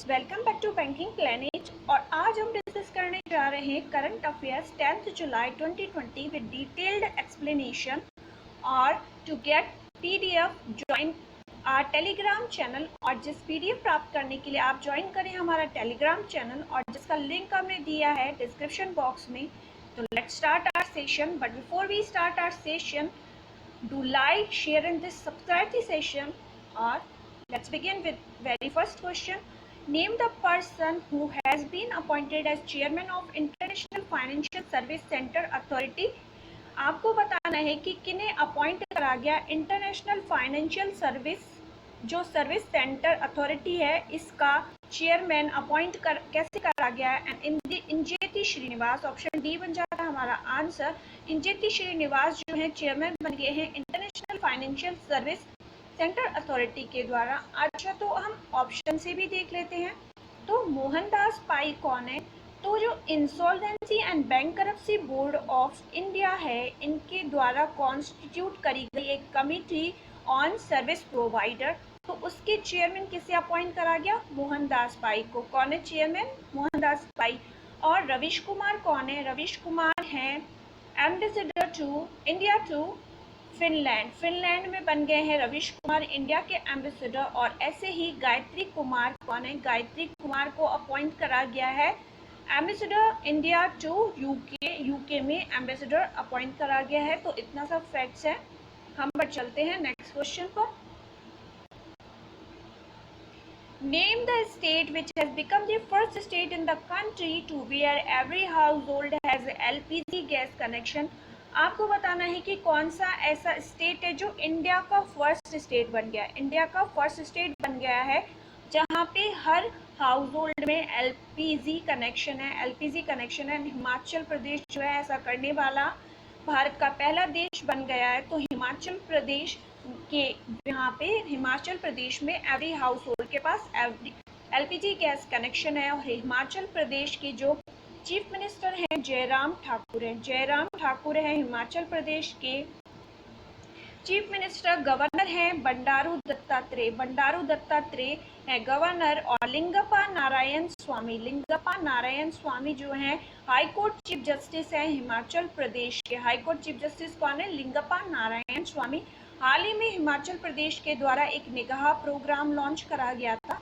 Welcome back to banking planet. और आज हम डिस्कस करने जा रहे हैं current affairs 10th July 2020 with detailed explanation. और to get PDF join our Telegram channel. और जिस पीडीएफ प्राप्त करने के लिए आप ज्वाइन करें हमारा टेलीग्राम चैनल और जिसका लिंक हमने दिया है डिस्क्रिप्शन बॉक्स में। तो let's start our session, but before we start our session, do like, share and this subscribe the session. Or let's begin with very first question. Name the person who has been appointed as chairman of International Financial Service Center Authority. आपको बताना है कि किन्हें appoint करा गया international financial service जो service centre authority है इसका चेयरमैन अपॉइंट कैसे करा गया है। And Injeti Srinivas, option D बन जाता है हमारा आंसर। इंजेति श्रीनिवास जो है चेयरमैन बन गए हैं international financial service centre authority के द्वारा। अच्छा, तो हम ऑप्शन से भी देख लेते हैं। तो मोहनदास पाई कौन है? तो जो insolvency and bankruptcy board of India है इनके द्वारा कॉन्स्टिट्यूट करी गई एक कमिटी ऑन सर्विस प्रोवाइडर, तो उसके चेयरमैन किसे अपॉइंट करा गया? मोहनदास पाई को। कौन है चेयरमैन? मोहनदास पाई। और रविश कुमार कौन है? रविश कुमार हैं ambassador to India to Finland. Finland में बन गए हैं रविश कुमार इंडिया के एम्बेसडर। और ऐसे ही गायत्री कुमार कौन है? गायत्री कुमार को अपॉइंट करा गया है ambassador India to UK. UK में एम्बेसडर अपॉइंट करा गया है। तो इतना सब फैक्ट्स है। हम बढ़ चलते हैं नेक्स्ट क्वेश्चन पर। Name the state which has become the first state in the country to where every household has LPG gas connection. आपको बताना है कि कौन सा ऐसा स्टेट है जो इंडिया का फर्स्ट स्टेट बन गया है। इंडिया का फर्स्ट स्टेट बन गया है जहाँ पे हर हाउस होल्ड में एलपीजी कनेक्शन है। एलपीजी कनेक्शन है। हिमाचल प्रदेश जो है ऐसा करने वाला भारत का पहला देश बन गया है। तो हिमाचल प्रदेश के यहाँ पे हिमाचल प्रदेश में एवरी हाउस होल्ड के पास एलपीजी गैस कनेक्शन है। और हिमाचल प्रदेश के जो चीफ मिनिस्टर हैं जयराम ठाकुर हैं। जयराम ठाकुर हैं हिमाचल प्रदेश के चीफ मिनिस्टर। गवर्नर हैं बंडारू दत्तात्रेय। बंडारू दत्तात्रेय है गवर्नर। और लिंगप्पा नारायण स्वामी, लिंगप्पा नारायण स्वामी जो हैं हाई कोर्ट चीफ जस्टिस हैं हिमाचल प्रदेश के। हाई कोर्ट चीफ जस्टिस कौन है? लिंगप्पा नारायण स्वामी। हाल ही में हिमाचल प्रदेश के द्वारा एक निगाह प्रोग्राम लॉन्च करा गया था।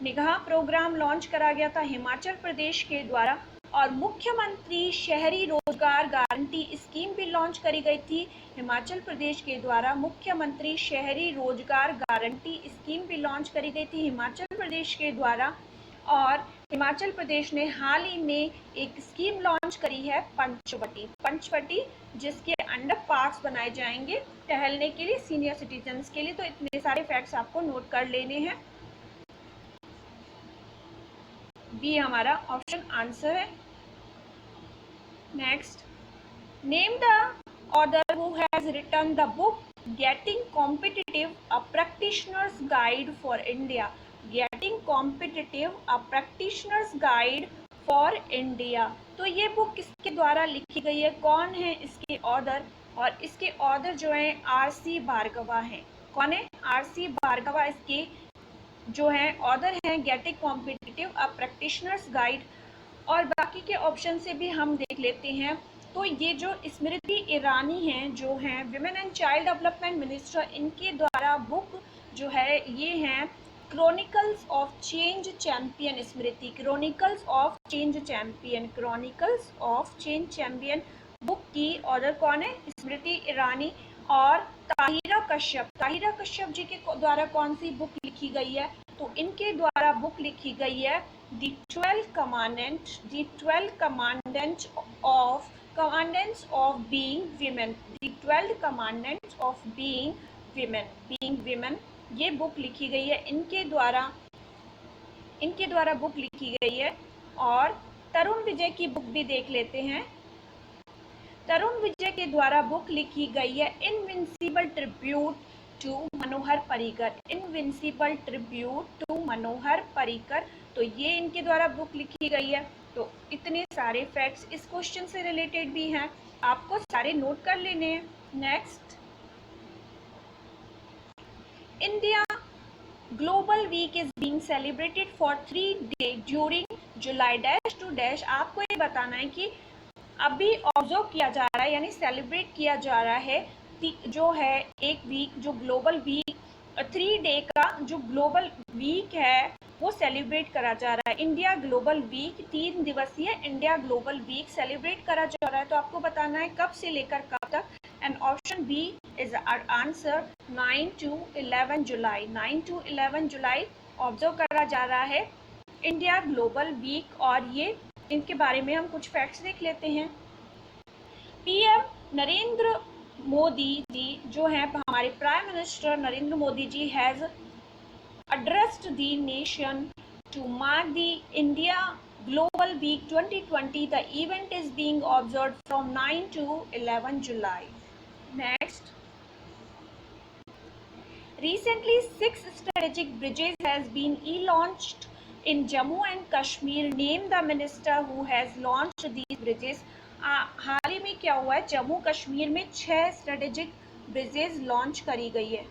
निगाह प्रोग्राम लॉन्च करा गया था हिमाचल प्रदेश के द्वारा। और मुख्यमंत्री शहरी रोजगार गारंटी स्कीम भी लॉन्च करी गई थी हिमाचल प्रदेश के द्वारा। मुख्यमंत्री शहरी रोजगार गारंटी स्कीम भी लॉन्च करी गई थी हिमाचल प्रदेश के द्वारा। और हिमाचल प्रदेश ने हाल ही में एक स्कीम लॉन्च करी है पंचवटी। पंचवटी जिसके अंडर पार्क्स बनाए जाएंगे टहलने के लिए सीनियर सिटीजन्स के लिए। तो इतने सारे फैक्ट्स आपको नोट कर लेने हैं। बी हमारा ऑप्शन आंसर है। Next, name the author who has written the book getting competitive a practitioner's guide for India. Getting competitive a practitioner's guide for India. तो ये बुक किसके द्वारा लिखी गई है? कौन है इसके ऑथर? और इसके ऑथर जो है आर.सी. भार्गवा हैं। कौन है? आर.सी. भार्गवा इसके जो है ऑथर हैं getting competitive a practitioner's guide. और बाकी के ऑप्शन से भी हम देख लेते हैं। तो ये जो स्मृति ईरानी हैं जो हैं women and child development minister, इनके द्वारा बुक जो है ये हैं chronicles of change champion. Smriti chronicles of change champion, chronicles of change champion book की ऑथर कौन है? स्मृति ईरानी। और ताहिरा कश्यप, ताहिरा कश्यप जी के द्वारा कौन सी बुक लिखी गई है? तो इनके द्वारा बुक लिखी गई है The 12 commandments of being women। The 12 commandments of being women ये बुक लिखी गई है इनके द्वारा बुक लिखी गई है। और तरुण विजय की बुक भी देख लेते हैं। तरुण विजय के द्वारा बुक लिखी गई है invincible tribute to Manohar Parrikar. Invincible tribute to Manohar Parrikar. तो ये इनके द्वारा बुक लिखी गई है। तो इतने सारे फैक्ट्स इस क्वेश्चन से रिलेटेड भी हैं, आपको सारे नोट कर लेने हैं। Next, India global week is being celebrated for 3 days during July dash to dash. आपको ये बताना है कि अभी ऑब्जर्व किया जा रहा है यानी सेलिब्रेट किया जा रहा है जो है एक वीक, जो ग्लोबल वीक 3 डे का जो ग्लोबल वीक है वो सेलिब्रेट करा जा रहा है। इंडिया ग्लोबल वीक 3 दिवसीय इंडिया ग्लोबल वीक सेलिब्रेट करा जा रहा है। तो आपको बताना है कब से लेकर कब तक, and option B is answer 9 to 11 जुलाई। 9 to 11 जुलाई ऑब्जर्व करा जा रहा है इंडिया ग्लोबल वीक। और ये इनके बारे में हम कुछ फैक्ट्स देख लेते हैं। पीएम नरेंद्र मोदी जी जो हैं, हमारे prime minister Narendra Modi ji has addressed the nation to mark the India Global Week 2020. The event is being observed from 9 to 11 July. Next. Recently, 6 strategic bridges has been launched in Jammu and Kashmir. Name the minister who has launched these bridges. हाल ही में क्या हुआ है, जम्मू कश्मीर में 6 strategic bridges launch करी गई है।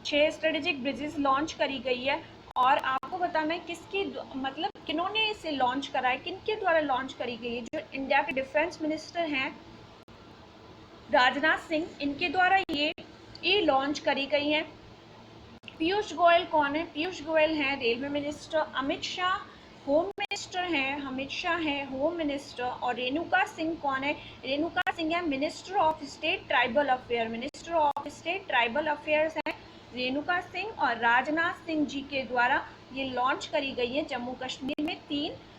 6 strategic bridges launch करी गई है। और आपको बताना है किसकी मतलब किन्होंने इसे लॉन्च करा है, किनके द्वारा लॉन्च करी गई है। जो इंडिया के डिफेंस मिनिस्टर हैं राजनाथ सिंह, इनके द्वारा ये लॉन्च करी गई है। पीयूष गोयल कौन है? पीयूष गोयल हैं railway minister. Amit Shah home minister हैं, अमित शाह हैं होम मिनिस्टर। और रेणुका सिंह कौन है? रेणुका सिंह है minister of state tribal affair. Minister of state tribal affairs हैं रेणुका सिंह। और राजनाथ सिंह जी के द्वारा ये लॉन्च करी गई है जम्मू कश्मीर में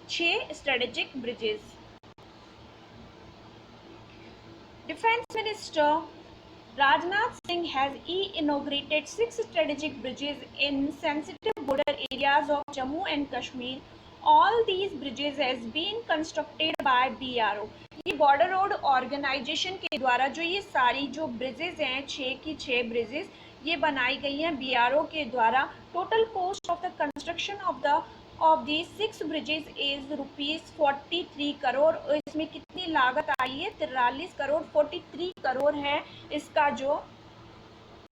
6 strategic bridges. Defence minister Rajnath Singh has inaugurated 6 strategic bridges in sensitive border areas of Jammu and Kashmir. All these bridges has been constructed by BRO. ये बॉर्डर रोड ऑर्गेनाइजेशन के द्वारा जो ये सारी जो ब्रिजेज हैं 6 की 6 ब्रिजेज ये बनाई गई हैं BRO के द्वारा। Total cost of the construction of the 6 bridges is ₹43 crore. इसमें कितनी लागत आई है? 43 करोड़ 43 करोड़ है इसका जो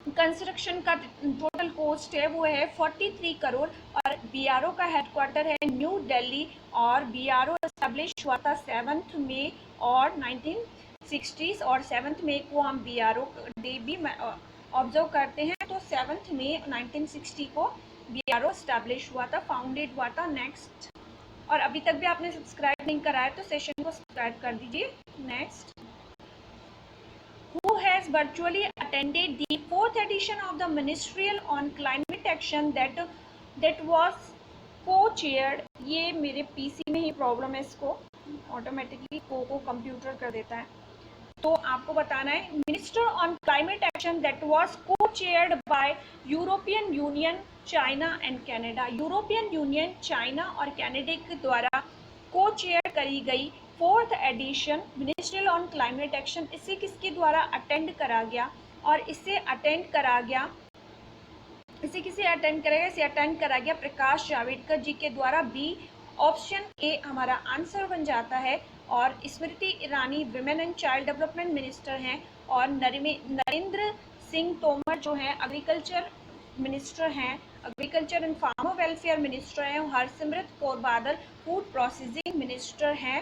कंस्ट्रक्शन का टोटल कॉस्ट है वो है 43 करोड़। और BRO का हेडक्वार्टर है न्यू दिल्ली। और BRO एस्टेब्लिश हुआ था 7 मई और 1960 और 7 मई को हम BRO डे भी ऑब्जर्व करते हैं। तो 7 मई 1960 को BRO एस्टेब्लिश हुआ था, फाउंडेड हुआ था। नेक्स्ट। और अभी तक भी आपने सब्सक्राइब नहीं करा है तो सेशन को सब्सक्राइब कर दीजिए। Next. Who has virtually attended the 4th edition of the Ministerial on Climate Action that was co-chaired। ये मेरे PC में ही प्रॉब्लम है, इसको ऑटोमेटिकली को कंप्यूटर कर देता है। तो आपको बताना है minister on climate action that was co-chaired by European Union, China and Canada. European Union, China और कनाडा के द्वारा को-चेयर करी गई 4th edition ministerial on climate action. इसे किसके द्वारा अटेंड करा गया? और इसे अटेंड करा गया, इसे किसे अटेंड करेगा? इसे अटेंड करा गया प्रकाश जावड़ेकर जी के द्वारा। बी ऑप्शन ए हमारा आंसर बन जाता है। और Smriti Irani women and child development minister हैं। और नरेंद्र सिंह तोमर जो हैं एग्रीकल्चर मिनिस्टर हैं, agriculture and farmer welfare minister हैं। Harsimrat Kaur Badal food processing minister हैं।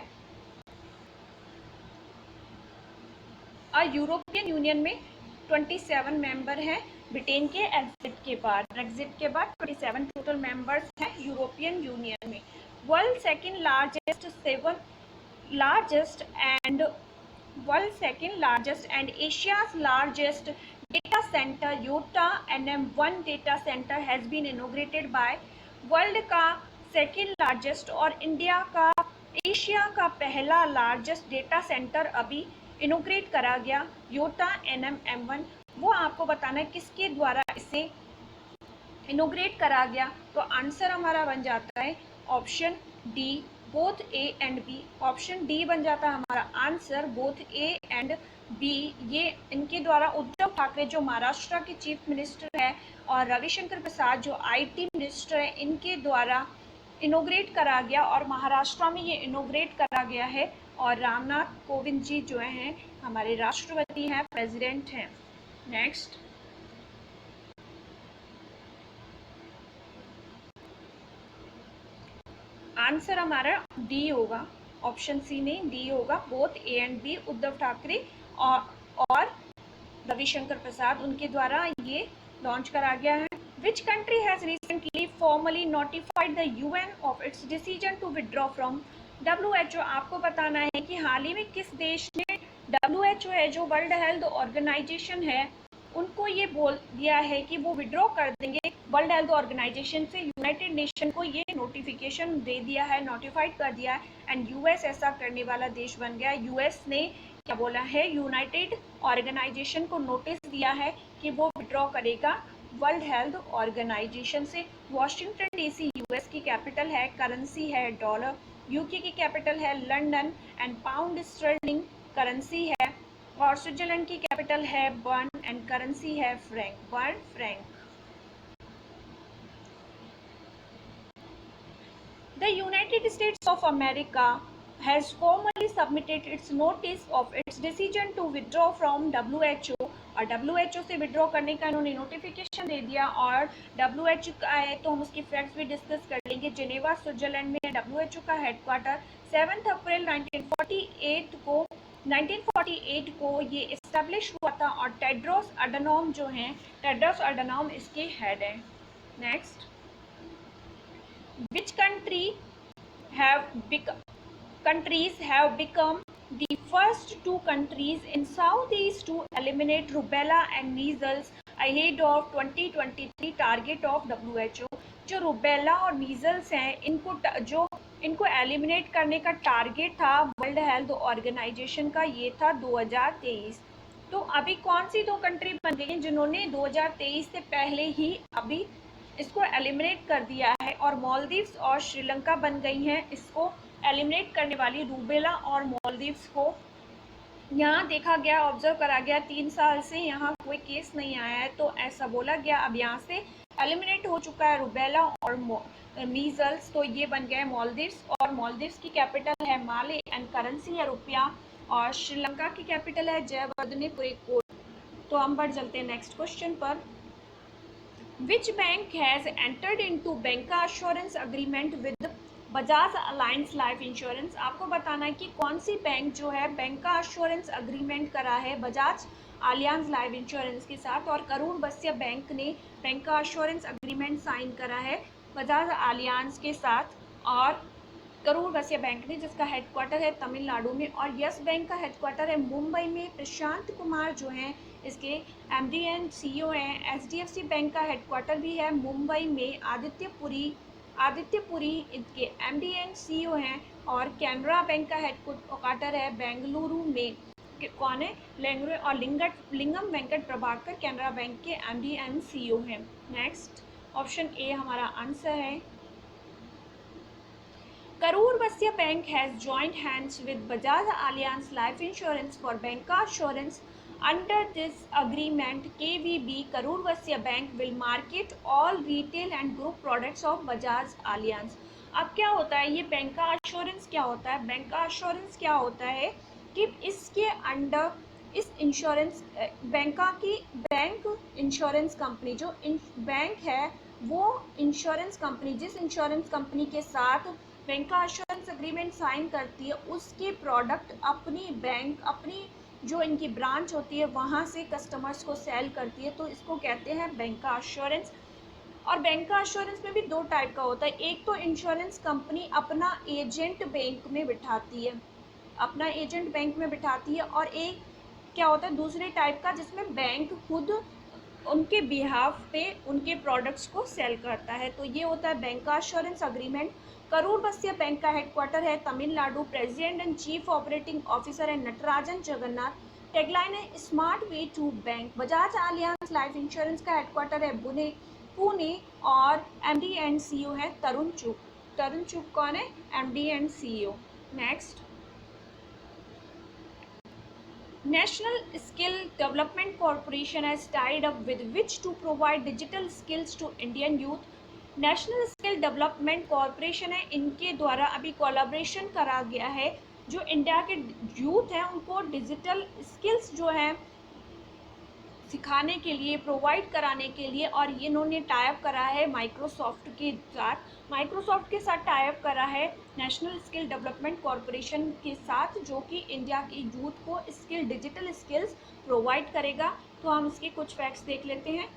और यूरोपियन यूनियन में 27 मेंबर हैं। ब्रिटेन के ब्रेक्जिट के बाद 27 टोटल मेंबर्स हैं यूरोपियन यूनियन में। World second largest and Asia's largest data center Yotta NM1 data center has been inaugurated by. World का सेकेंड लार्जेस्ट और इंडिया का एशिया का पहला लार्जेस्ट डेटा सेंटर अभी इनोग्रेट करा गया योटा NM1। वो आपको बताना है किसके द्वारा इसे इनोग्रेट करा गया। तो आंसर हमारा बन जाता है option D, both A and B. Option D बन जाता है हमारा answer, both A and B. ये इनके द्वारा उद्धव ठाकरे जो महाराष्ट्र के चीफ मिनिस्टर है और रविशंकर प्रसाद जो IT मिनिस्टर है, इनके द्वारा इनोग्रेट करा गया। और महाराष्ट्र में ये इनोग्रेट करा गया है। और रामनाथ कोविंद जी जो हैं हमारे राष्ट्रपति हैं, प्रेसिडेंट हैं। नेक्स्ट। आंसर हमारा डी होगा, ऑप्शन सी नहीं डी होगा। Both A and B, Uddhav Thackeray और रविशंकर प्रसाद, उनके द्वारा ये लॉन्च करा गया है। Which country has recently formally notified the UN of its decision to withdraw from WHO। आपको बताना है कि हाल ही में किस देश ने WHO है, जो वर्ल्ड हेल्थ ऑर्गेनाइजेशन है, उनको ये बोल दिया है कि वो विड्रॉ कर देंगे वर्ल्ड हेल्थ ऑर्गेनाइजेशन से। यूनाइटेड नेशन को ये नोटिफिकेशन दे दिया है, नोटिफाइड कर दिया है, एंड यूएस ऐसा करने वाला देश बन गया। यूएस ने क्या बोला है, यूनाइटेड ऑर्गेनाइजेशन को नोटिस दिया है कि वो विड्रॉ करेगा वर्ल्ड हेल्थ ऑर्गेनाइजेशन से। वॉशिंगटन डीसी यूएस की कैपिटल है, करेंसी है डॉलर। यूके की कैपिटल है London and pound sterling currency है। और स्विट्जरलैंड की कैपिटल है बर्न एंड करेंसी है Frank, burn Frank. The United States of America has formally submitted its notice of its decision to withdraw from WHO। और WHO से withdraw करने का इन्होंने नोटिफिकेशन दे दिया। और WHO का है तो हम उसकी फैक्ट्स भी डिस्कस कर लेंगे। जेनेवा स्विट्जरलैंड में WHO का हेडक्वार्टर 7 अप्रैल 1948 को ये इस्टेब्लिश हुआ था। और टेड्रोस अडनॉम जो हैं, टेड्रोस अडनॉम इसके हेड हैं। Next, which countries have become the first two countries in Southeast to eliminate rubella and measles ahead of 2023 target of WHO। जो रुबेला और मीजल्स हैं, इनको एलिमिनेट करने का टारगेट था वर्ल्ड हेल्थ ऑर्गेनाइजेशन का, ये था 2023। तो अभी कौन सी दो कंट्री बन गई हैं जिन्होंने 2023 से पहले ही अभी इसको एलिमिनेट कर दिया है? और मालदीव्स और श्रीलंका बन गई हैं इसको एलिमिनेट करने वाली। रूबेला और मालदीव्स को यहाँ देखा गया, ऑब्जर्व करा गया, 3 साल से यहाँ कोई केस नहीं आया है, तो ऐसा बोला गया अब यहाँ से एलिमिनेट हो चुका है रूबेला और मीजल्स। तो ये बन गए मालदीव्स। और मालदीव्स की कैपिटल है माले एंड करेंसी है रुपया। और श्रीलंका की कैपिटल है जयवर्धनेपुरी कोट। तो हम बढ़ चलते हैं नेक्स्ट क्वेश्चन पर। Which bank has entered into bank assurance agreement with Bajaj alliance life insurance? आपको बताना है कि कौन सी बैंक जो है बैंक का अश्योरेंस अग्रीमेंट करा है बजाज अलियांस लाइफ इंश्योरेंस के साथ। और करूर वैश्य बैंक ने बैंक का अश्योरेंस अग्रीमेंट साइन करा है बजाज अलियांस के साथ। और करूर वैश्य बैंक ने, जिसका हेडक्वार्टर है तमिलनाडु में, और यस बैंक का हेडक्वार्टर है मुंबई में। प्रशांत कुमार जो हैं इसके MD एंड CEO हैं। HDFC बैंक का हेडक्वार्टर भी है मुंबई में। आदित्यपुरी इनके MD एंड CEO हैं। और कैनरा बैंक का हेडक्वार्टर है बेंगलुरु में। कौन है? लेंगुरे और लिंगम वेंकट प्रभाकर कैनरा बैंक के MD एंड CEO हैं। नेक्स्ट, ऑप्शन ए हमारा आंसर है। Karur Vasya Bank has joined hands with Bajaj Allianz Life Insurance for banca assurance. Under this agreement, KVB Karur Vasya Bank will market all retail and group products of Bajaj Allianz। अब क्या होता है ये Banca assurance क्या होता है? Banca assurance क्या होता है कि इसके अंडर इस इंश्योरेंस बैंक इंश्योरेंस कंपनी जो बैंक है वो इंश्योरेंस कंपनी, जिस इंश्योरेंस कंपनी के साथ बैंक का अश्योरेंस एग्रीमेंट साइन करती है, उसके प्रोडक्ट अपनी जो इनकी ब्रांच होती है वहाँ से कस्टमर्स को सेल करती है, तो इसको कहते हैं बैंक का अश्योरेंस। और बैंक का अश्योरेंस में भी 2 टाइप का होता है। एक तो इंश्योरेंस कंपनी अपना एजेंट बैंक में बिठाती है, और एक क्या होता है दूसरे टाइप का, जिसमें बैंक खुद उनके बिहाफ पे उनके प्रोडक्ट्स को सेल करता है। तो ये होता है बैंक का assurance agreement. Karur Vysya bank का हेडक्वार्टर है Tamil Nadu. President and chief operating officer है नटराजन जगन्नाथ। टैगलाइन है smart way to bank. Bajaj Allianz life insurance का हेडक्वार्टर है पुणे और MD एंड CEO है तरुण चुग कौन है? MD and CEO। Next, National Skill Development Corporation has tied up with which to provide digital skills to Indian youth। National skill development corporation है, इनके द्वारा अभी कोलैबोरेशन करा गया है। जो इंडिया के यूथ हैं उनको डिजिटल स्किल्स जो हैं सिखाने के लिए, प्रोवाइड कराने के लिए, और ये इन्होंने टाइप करा है माइक्रोसॉफ्ट के साथ। माइक्रोसॉफ्ट के साथ टाइप करा है नेशनल स्किल डेवलपमेंट कॉरपोरेशन के साथ, जो कि इंडिया की यूथ को स्किल, डिजिटल स्किल्स प्रोवाइड करेगा। तो हम इसके कुछ फैक्ट्स देख लेते हैं।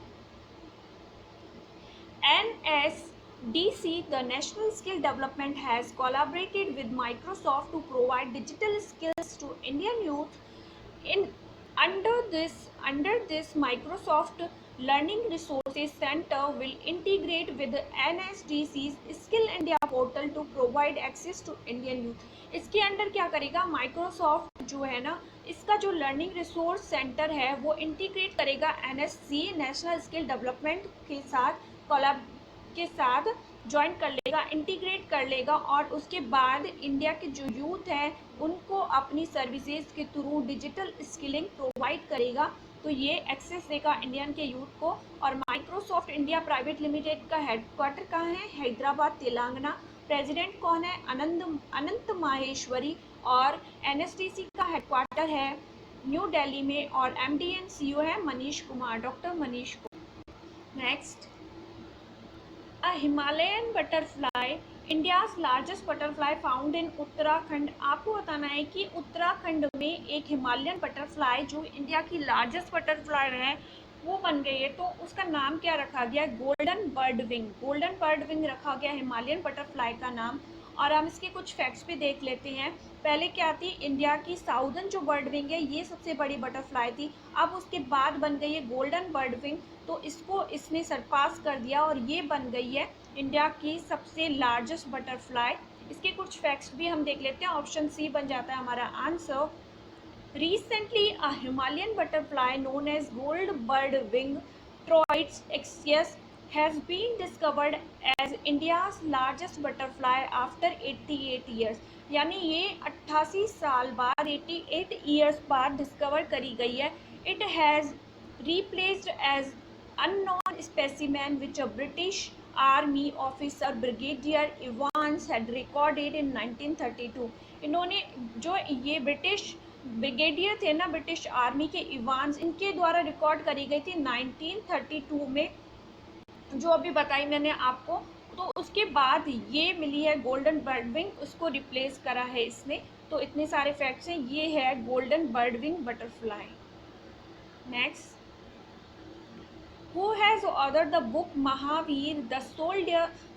NSDC, the National Skill Development, has collaborated with Microsoft to provide digital skills to Indian youth. In under this Microsoft Learning Resources Center will integrate with NSDC's Skill India portal to provide access to Indian youth. इसके under क्या करेगा Microsoft जो है ना, इसका जो learning resource centre है वो इंटीग्रेट करेगा NSC, नेशनल स्किल डेवलपमेंट के साथ, कोलैब के साथ ज्वाइन कर लेगा, इंटीग्रेट कर लेगा, और उसके बाद इंडिया के जो यूथ हैं उनको अपनी सर्विसेज के थ्रू डिजिटल स्किलिंग प्रोवाइड करेगा। तो ये एक्सेस देगा इंडियन के यूथ को। और माइक्रोसॉफ्ट इंडिया प्राइवेट लिमिटेड का हेडक्वार्टर कहाँ है? हैदराबाद, तेलंगाना। प्रेसिडेंट कौन है? अनंत माहेश्वरी। और NSDC का हेडक्वार्टर है न्यू दिल्ली में, और MD एंड CEO है Manish Kumar, doctor Manish Kumar. Next, A Himalayan butterfly, India's largest butterfly found in Uttarakhand. आपको बताना है कि उत्तराखंड में एक हिमालयन बटरफ्लाई जो इंडिया की लार्जेस्ट बटरफ्लाई है वो बन गई है। तो उसका नाम क्या रखा गया? Golden bird wing. Golden bird wing रखा गया हिमालयन बटरफ्लाई का नाम। और हम इसके कुछ फैक्ट्स भी देख लेते हैं। पहले क्या थी? इंडिया की साउदर्न जो बर्ड विंग है ये सबसे बड़ी बटरफ्लाई थी। अब उसके बाद बन गई है गोल्डन बर्ड विंग, तो इसको इसने सरपास कर दिया और ये बन गई है इंडिया की सबसे लार्जेस्ट बटरफ्लाई। इसके कुछ फैक्ट्स भी हम देख लेते हैं। ऑप्शन सी बन जाता है हमारा answer. Recently, a Himalayan butterfly known as gold bird-wing Troides exius has been discovered as India's largest butterfly after 88 years. यानी ये 88 साल बाद, 88 years बाद डिस्कवर करी गई है। It has replaced as unknown specimen which a British Army officer Brigadier Evans had recorded in 1932. इन्होंने जो ये ब्रिटिश ब्रिगेडियर थे ना, ब्रिटिश आर्मी के इवांस, इनके द्वारा रिकॉर्ड करी गई थी 1932 में, जो अभी बताई मैंने आपको। तो उसके बाद ये मिली है गोल्डन बर्ड विंग, उसको रिप्लेस करा है इसने। तो इतने सारे फैक्ट्स हैं। ये है golden bird wing butterfly. Next, Who has authored the book Mahavir the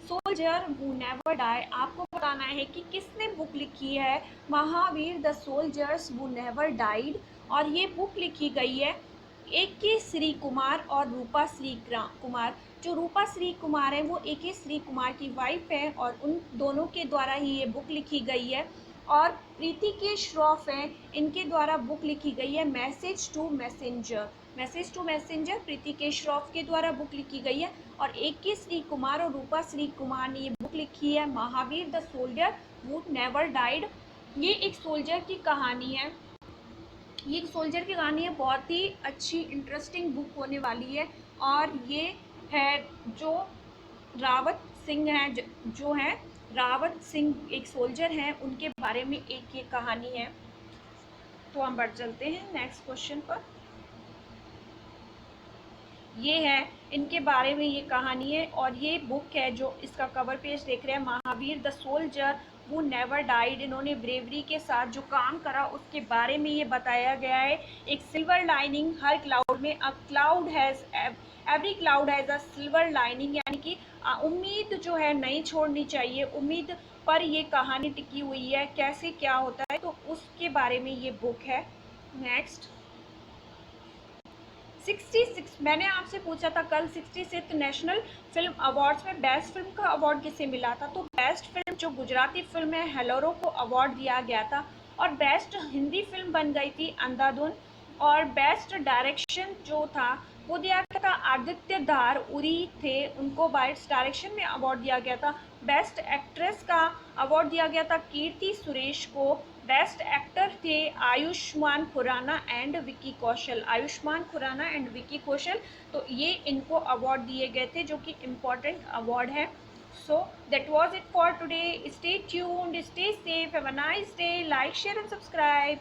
soldier who never die? आपको बताना है कि किसने बुक लिखी है Mahavir the soldiers who never died. और ये बुक लिखी गई है AK श्री कुमार और रूपा श्री कुमार। जो रूपा श्री कुमार है वो AK श्री कुमार की वाइफ है, और उन दोनों के द्वारा ही ये बुक लिखी गई है। और प्रीति के श्रॉफ हैं, इनके द्वारा बुक लिखी गई है message to messenger. Message to messenger Preeti K Shroff के द्वारा बुक लिखी गई है। और AK श्री कुमार और रूपा श्री कुमार ने ये बुक लिखी है Mahavir the soldier who never died. ये एक सोल्जर की कहानी है, ये एक सोल्जर की कहानी है। बहुत ही अच्छी इंटरेस्टिंग बुक होने वाली है। और ये है जो रावत सिंह है, जो है रावत सिंह एक सोल्जर हैं, उनके बारे में एक ये कहानी है। तो हम बढ़ चलते हैं नेक्स्ट क्वेश्चन पर। ये है इनके बारे में ये कहानी है, और ये बुक है जो इसका कवर पेज देख रहे हैं, महावीर द सोल्जर वो नेवर डाइड। इन्होंने ब्रेवरी के साथ जो काम करा उसके बारे में ये बताया गया है। एक सिल्वर लाइनिंग हर क्लाउड में, every cloud has a silver lining, यानी कि उम्मीद जो है नहीं छोड़नी चाहिए, उम्मीद पर ये कहानी टिकी हुई है। कैसे क्या होता है तो उसके बारे में ये बुक है। नेक्स्ट, 66 मैंने आपसे पूछा था कल 66 नेशनल फिल्म अवार्ड्स में बेस्ट फिल्म का अवार्ड किसे मिला था? तो बेस्ट फिल्म जो गुजराती फिल्म है हेलोरो को अवार्ड दिया गया था। और बेस्ट हिंदी फिल्म बन गई थी अंधाधुन। और बेस्ट डायरेक्शन जो था वो दिया गया था आदित्य धार उरी थे, उनको बेस्ट डायरेक्शन में अवार्ड दिया गया था। बेस्ट एक्ट्रेस का अवार्ड दिया गया था कीर्ति सुरेश को। बेस्ट एक्टर थे आयुष्मान खुराना एंड विकी कौशल, आयुष्मान खुराना एंड विकी कौशल। तो ये इनको अवार्ड दिए गए थे जो कि इम्पोर्टेंट अवार्ड है। So that was it for today. Stay tuned, stay safe, have a nice day, like, share and subscribe.